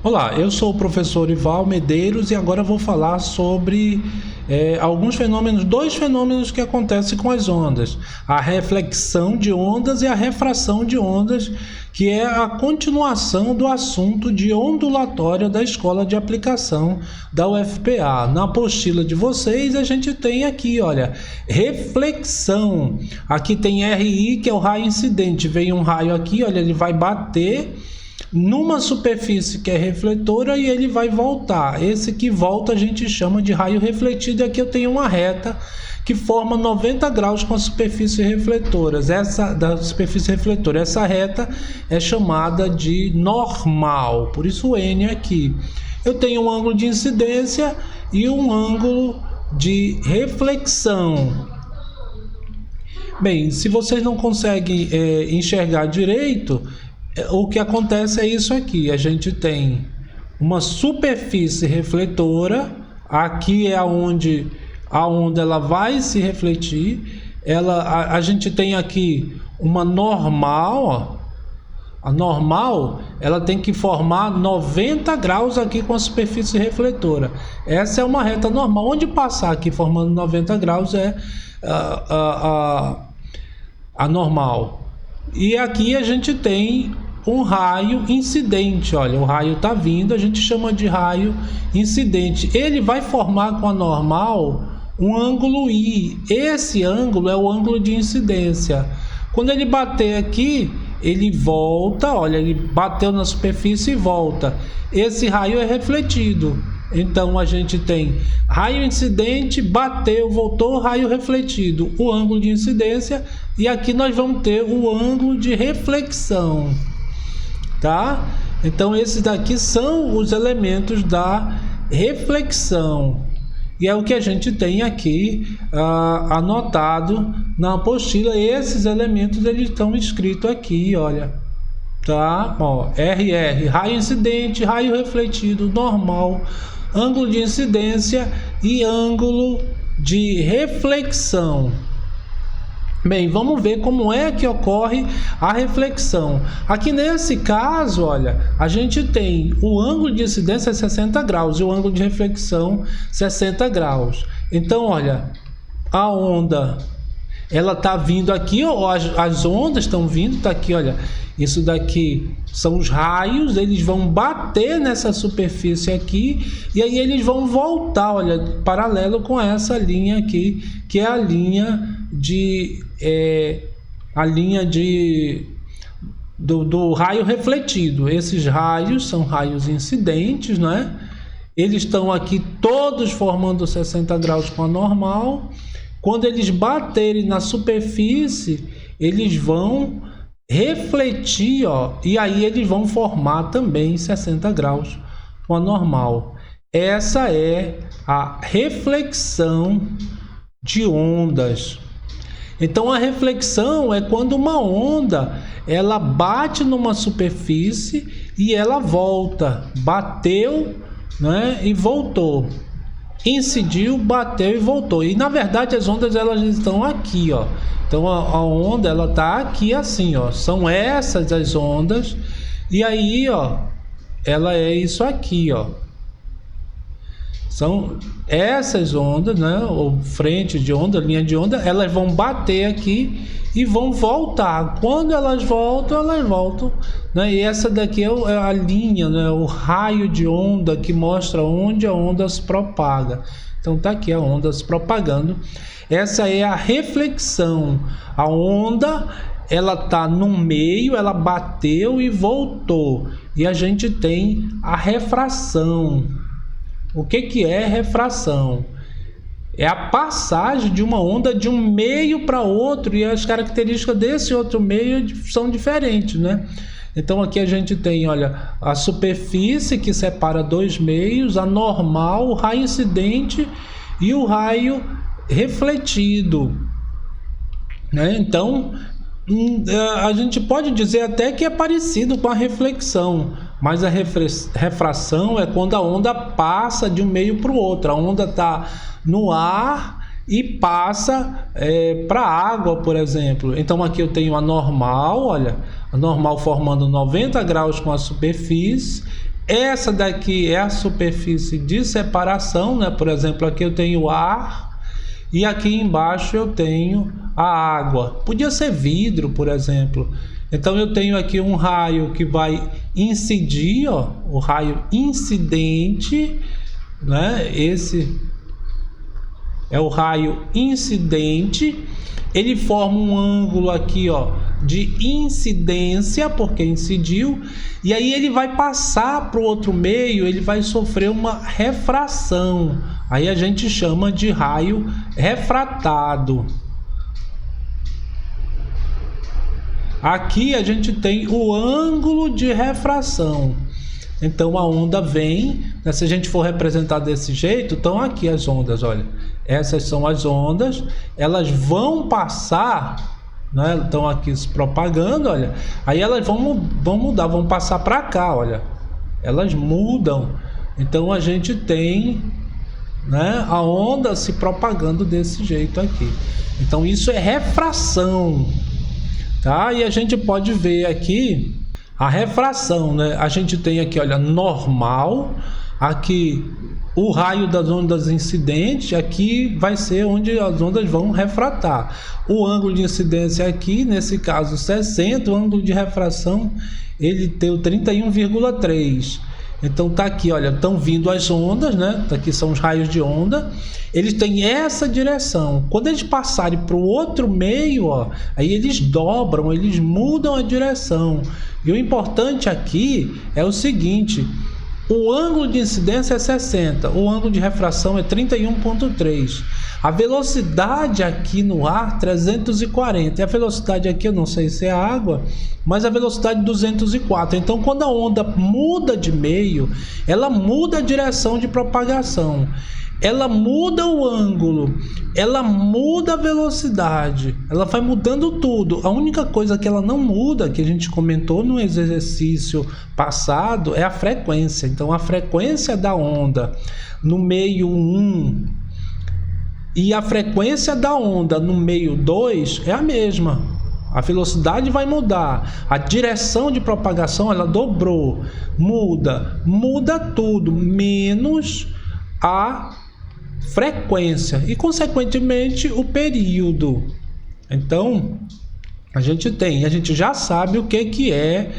Olá, eu sou o professor Ival Medeiros e agora vou falar sobre dois fenômenos que acontecem com as ondas: a reflexão de ondas e a refração de ondas, que é a continuação do assunto de ondulatória da Escola de Aplicação da UFPA. Na apostila de vocês a gente tem aqui, olha, reflexão. Aqui tem RI, que é o raio incidente. Vem um raio aqui, olha, ele vai bater numa superfície que é refletora e ele vai voltar. Esse que volta a gente chama de raio refletido. Aqui eu tenho uma reta que forma 90 graus com a superfície refletora. Essa reta é chamada de normal, por isso o N aqui. Eu tenho um ângulo de incidência e um ângulo de reflexão. Bem, se vocês não conseguem enxergar direito, o que acontece é isso aqui: a gente tem uma superfície refletora, aqui é onde a onda ela vai se refletir. A gente tem aqui uma normal, ó. A normal ela tem que formar 90 graus aqui com a superfície refletora. Essa é uma reta normal. Onde passar aqui formando 90 graus é a normal. E aqui a gente tem um raio incidente. Olha, o raio está vindo, a gente chama de raio incidente. Ele vai formar com a normal um ângulo I. Esse ângulo é o ângulo de incidência. Quando ele bater aqui, ele volta, olha, ele bateu na superfície e volta. Esse raio é refletido. Então a gente tem raio incidente, bateu, voltou, raio refletido, o ângulo de incidência, e aqui nós vamos ter o ângulo de reflexão. Tá? Então esses daqui são os elementos da reflexão, e é o que a gente tem aqui anotado na apostila. Esses elementos eles estão escritos aqui, olha, tá? Ó, RR, raio incidente, raio refletido, normal, ângulo de incidência e ângulo de reflexão. Bem, vamos ver como é que ocorre a reflexão. Aqui nesse caso, olha, a gente tem o ângulo de incidência 60 graus e o ângulo de reflexão 60 graus. Então, olha, a onda, ela está vindo aqui, ó, as ondas estão vindo, tá aqui, olha. Isso daqui são os raios, eles vão bater nessa superfície aqui e aí eles vão voltar, olha, paralelo com essa linha aqui, que é a linha do raio refletido. Esses raios são raios incidentes, né? Eles estão aqui todos formando 60 graus com a normal. Quando eles baterem na superfície, eles vão refletir, ó, e aí eles vão formar também 60 graus com a normal. Essa é a reflexão de ondas. Então a reflexão é quando uma onda ela bate numa superfície e ela volta, bateu, né, e voltou, incidiu, bateu e voltou. E na verdade as ondas elas estão aqui, ó. Então a onda ela tá aqui assim, ó. São essas as ondas. E aí, ó, ela é isso aqui, ó. São essas ondas, né? Ou frente de onda, linha de onda, elas vão bater aqui e vão voltar. Quando elas voltam, né? E essa daqui é a linha, né? O raio de onda que mostra onde a onda se propaga. Então tá aqui a onda se propagando. Essa é a reflexão. A onda, ela tá no meio, ela bateu e voltou. E a gente tem a refração. O que é refração? É a passagem de uma onda de um meio para outro, e as características desse outro meio são diferentes, né? Então aqui a gente tem, olha, a superfície que separa dois meios, a normal, o raio incidente e o raio refletido, né? Então a gente pode dizer até que é parecido com a reflexão, mas a refração é quando a onda passa de um meio para o outro. A onda está no ar e passa para a água, por exemplo. Então aqui eu tenho a normal, olha, a normal formando 90 graus com a superfície, Essa daqui é a superfície de separação, né? Por exemplo, aqui eu tenho ar e aqui embaixo eu tenho a água. Podia ser vidro, por exemplo. Então eu tenho aqui um raio que vai incidir, ó, o raio incidente, né? Esse é o raio incidente. Ele forma um ângulo aqui, ó, de incidência, porque incidiu, e aí ele vai passar para o outro meio, ele vai sofrer uma refração. Aí a gente chama de raio refratado. Aqui a gente tem o ângulo de refração. Então a onda vem, né? Se a gente for representar desse jeito, então aqui as ondas, olha, essas são as ondas, elas vão passar, né? Estão aqui se propagando, olha, aí elas vão mudar, vão passar para cá, olha, elas mudam. Então a gente tem, né, a onda se propagando desse jeito aqui. Então isso é refração, tá? E a gente pode ver aqui a refração, né? A gente tem aqui, olha, normal, aqui o raio das ondas incidentes, aqui vai ser onde as ondas vão refratar. O ângulo de incidência aqui, nesse caso 60, o ângulo de refração ele tem o 31,3. Então tá aqui, olha, estão vindo as ondas, né? Aqui são os raios de onda. Eles têm essa direção. Quando eles passarem para o outro meio, ó, aí eles dobram, eles mudam a direção. E o importante aqui é o seguinte: o ângulo de incidência é 60, o ângulo de refração é 31,3. A velocidade aqui no ar 340. E a velocidade aqui eu não sei se é água, mas a velocidade 204. Então quando a onda muda de meio, ela muda a direção de propagação. Ela muda o ângulo, ela muda a velocidade, ela vai mudando tudo. A única coisa que ela não muda, que a gente comentou no exercício passado, é a frequência. Então a frequência da onda no meio 1 e a frequência da onda no meio 2 é a mesma. A velocidade vai mudar, a direção de propagação ela dobrou, muda tudo, menos a frequência e consequentemente o período. Então a gente já sabe o que é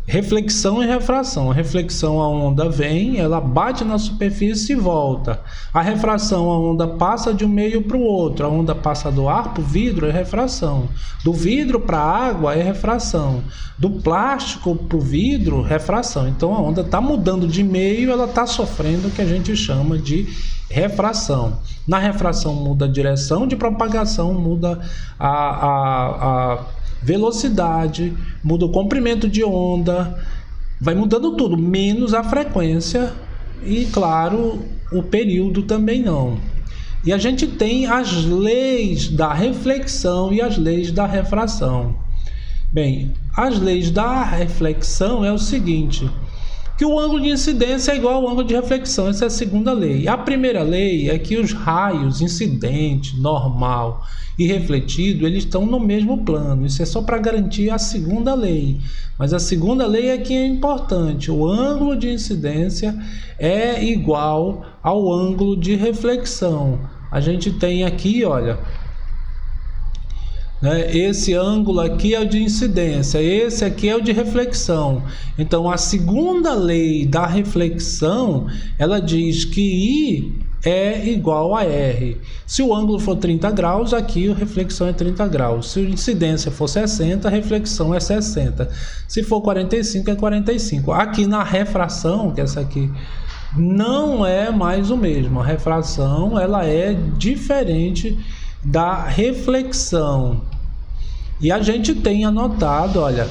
reflexão e refração. A reflexão, a onda vem, ela bate na superfície e volta. A refração, a onda passa de um meio para o outro. A onda passa do ar para o vidro, é refração. Do vidro para a água, é refração. Do plástico para o vidro, refração. Então a onda está mudando de meio, ela está sofrendo o que a gente chama de refração. Na refração muda a direção de propagação, muda a velocidade, muda o comprimento de onda, vai mudando tudo, menos a frequência e, claro, o período também não. E a gente tem as leis da reflexão e as leis da refração. Bem, as leis da reflexão é o seguinte: que o ângulo de incidência é igual ao ângulo de reflexão. Essa é a segunda lei. A primeira lei é que os raios incidente, normal e refletido, eles estão no mesmo plano. Isso é só para garantir a segunda lei. Mas a segunda lei é que é importante. O ângulo de incidência é igual ao ângulo de reflexão. A gente tem aqui, olha, esse ângulo aqui é o de incidência, esse aqui é o de reflexão. Então a segunda lei da reflexão, ela diz que I é igual a R. Se o ângulo for 30 graus, aqui a reflexão é 30 graus. Se a incidência for 60, a reflexão é 60. Se for 45, é 45. Aqui na refração, que essa aqui não é mais o mesmo. A refração, ela é diferente da reflexão. E a gente tem anotado, olha,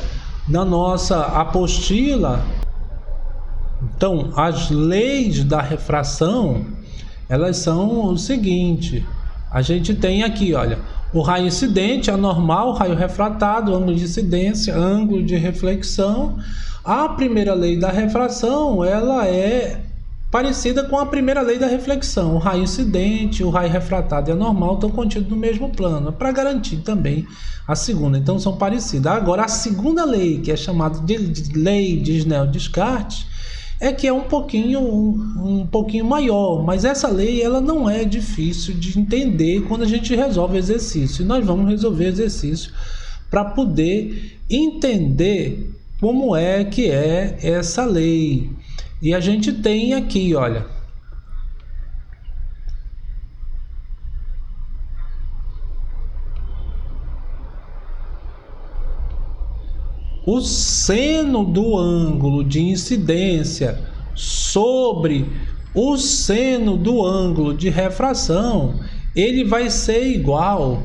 na nossa apostila, então, as leis da refração, elas são o seguinte: a gente tem aqui, olha, o raio incidente, anormal, raio refratado, ângulo de incidência, ângulo de reflexão. A primeira lei da refração, ela é parecida com a primeira lei da reflexão. O raio incidente, o raio refratado e anormal estão contidos no mesmo plano, para garantir também a segunda. Então são parecidas. Agora a segunda lei, que é chamada de lei de Snell-Descartes, é que é um pouquinho maior, mas essa lei ela não é difícil de entender quando a gente resolve exercício. E nós vamos resolver exercício para poder entender como é que é essa lei. E a gente tem aqui, olha, o seno do ângulo de incidência sobre o seno do ângulo de refração, ele vai ser igual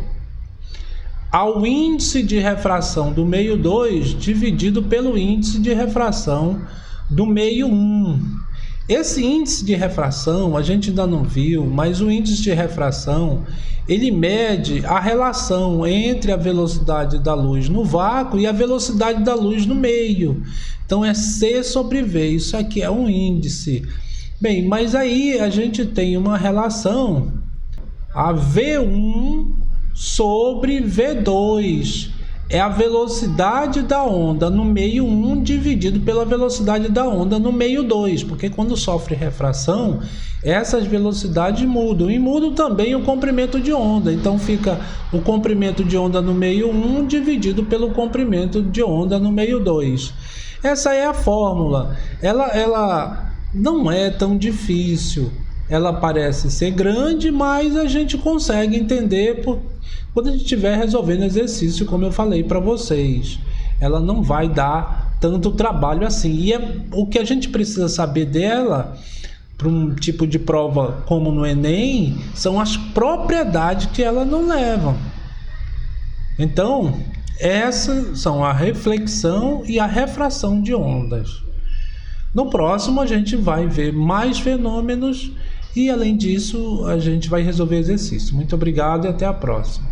ao índice de refração do meio 2 dividido pelo índice de refração do meio 1. Esse índice de refração a gente ainda não viu, mas o índice de refração ele mede a relação entre a velocidade da luz no vácuo e a velocidade da luz no meio. Então é C sobre V, isso aqui é um índice. Bem, mas aí a gente tem uma relação, a V1 sobre V2. É a velocidade da onda no meio 1 dividido pela velocidade da onda no meio 2, porque quando sofre refração, essas velocidades mudam, e mudam também o comprimento de onda, então fica o comprimento de onda no meio 1 dividido pelo comprimento de onda no meio 2. Essa é a fórmula, ela não é tão difícil, ela parece ser grande, mas a gente consegue entender quando a gente estiver resolvendo exercício, como eu falei para vocês. Ela não vai dar tanto trabalho assim. E o que a gente precisa saber dela, para um tipo de prova como no Enem, são as propriedades que ela não leva. Então, essas são a reflexão e a refração de ondas. No próximo, a gente vai ver mais fenômenos e, além disso, a gente vai resolver exercício. Muito obrigado e até a próxima.